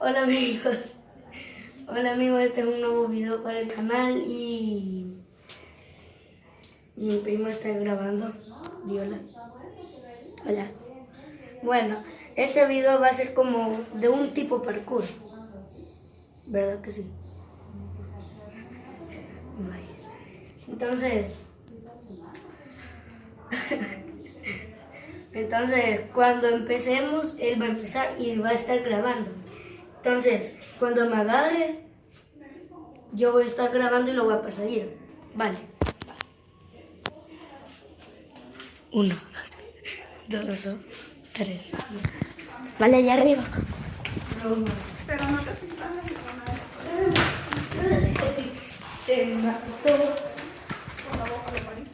Hola amigos, este es un nuevo video para el canal y mi primo está grabando. Di hola. Hola. Bueno, este video va a ser como de un tipo parkour, ¿verdad que sí? Vaya. Entonces cuando empecemos, él va a empezar y va a estar grabando. Entonces, cuando me agarre, yo voy a estar grabando y lo voy a perseguir. Vale. 1, 2, 3. Vale, allá arriba. Pero no te sientas Se mató. con la boca de buenísimo.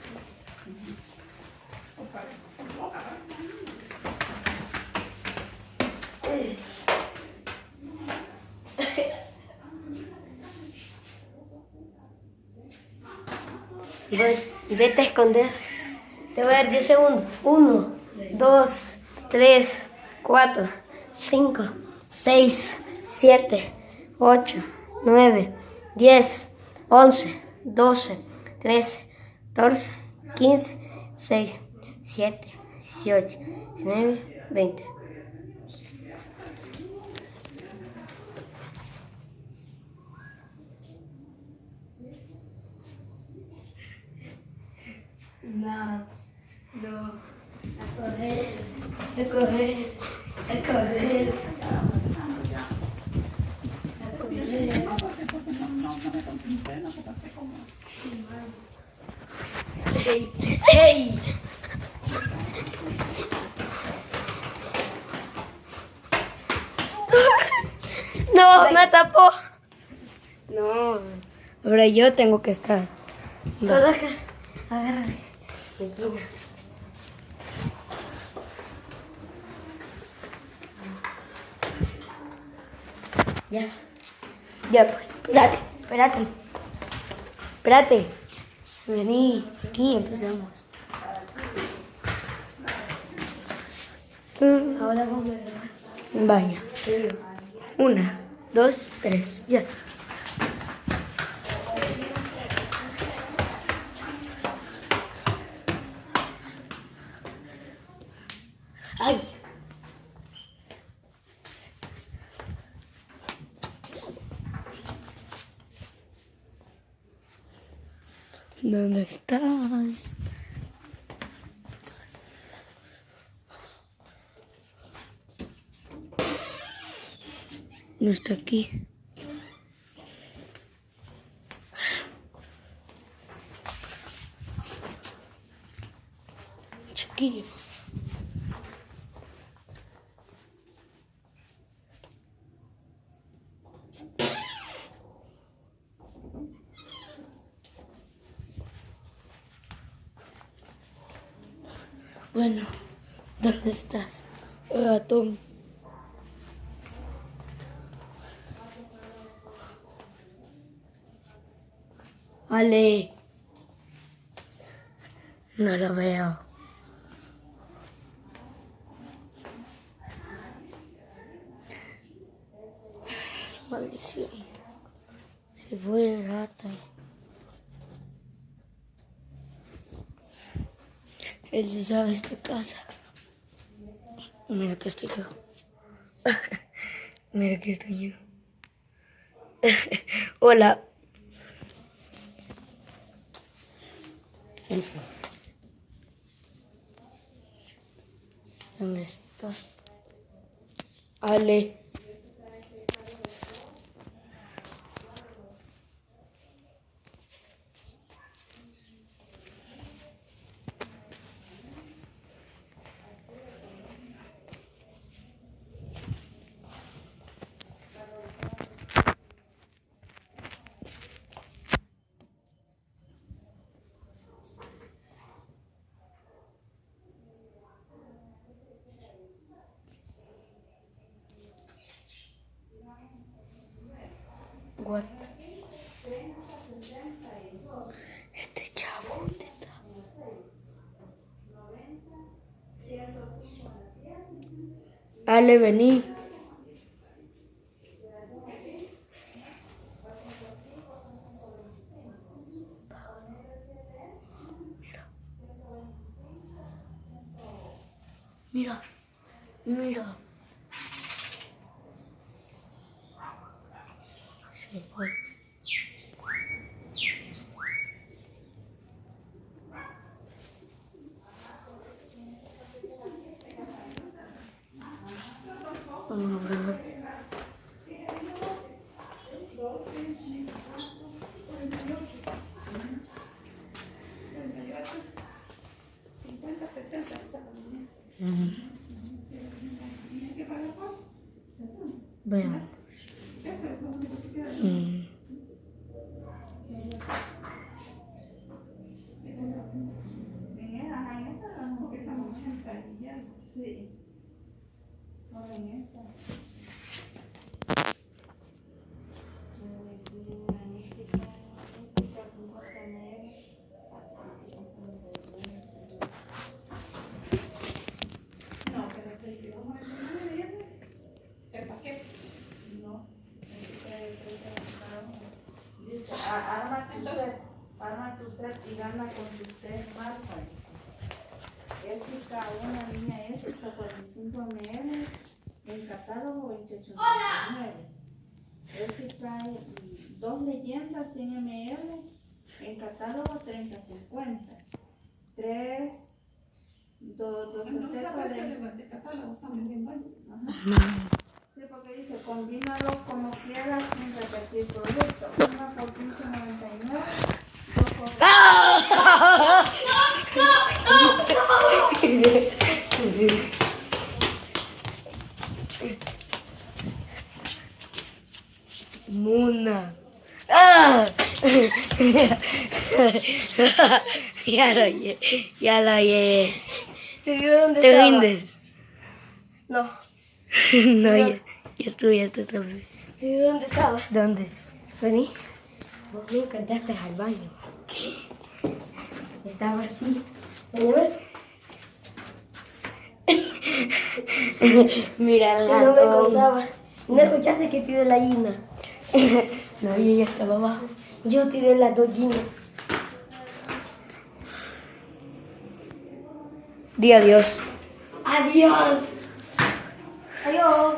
Vete a esconder. Te voy a dar 10 segundos. 1, 2, 3, 4, 5, 6, 7, 8, 9, 10, 11, 12, 13, 14, 15, 16, 17, 18, 19, 20. No, a correr, a correr, a correr, a correr. ¡Hey! ¡Hey! No, me tapó. No, ahora yo tengo que estar. Solo acá, agárrame. Me quitas. Ya. Ya, pues, espérate. Vení, aquí empezamos. Ahora vamos a grabar. Vaya. 1, 2, 3, ya. ¡Ay! ¿Dónde estás? No está aquí. Chiquillo. Bueno, ¿dónde estás, ratón? Ale. No lo veo. Maldición. Se fue el rata. Él se sabe esta casa. Mira que estoy yo. Mira que estoy yo. Hola. ¿Dónde está? Ale. What? Este chavo, ¿dónde está? Ale, vení. Mira. Mira. Se fue. Vamos a verlo. Veamos. Arma tu set y gana con tu set marca. Ética, una línea ética 45 ml, en catálogo 28.99. Ética, 2 leyendas 100 ml, en catálogo 30.50. 3, 2 Entonces a setas veces de catálogo están vendiendo ahí. Sí, porque dice, combínalo como quieras sin repetir producto. Una por 15.99, dos por... Muna. ¡Ah! Ya lo oye. Ya lo oye. ¿Dónde ¿Te estaba? rindes? No. No, ya estuve tú también. ¿Y dónde estaba? ¿Dónde? Vení. Vos me encantaste al baño. Estaba así. Vení, ven. Mira el Y no me gato. contaba. ¿No escuchaste que tiré la gallina? No, y ella estaba abajo. Yo tiré las 2 gallinas. Di adiós. Adiós. Adiós.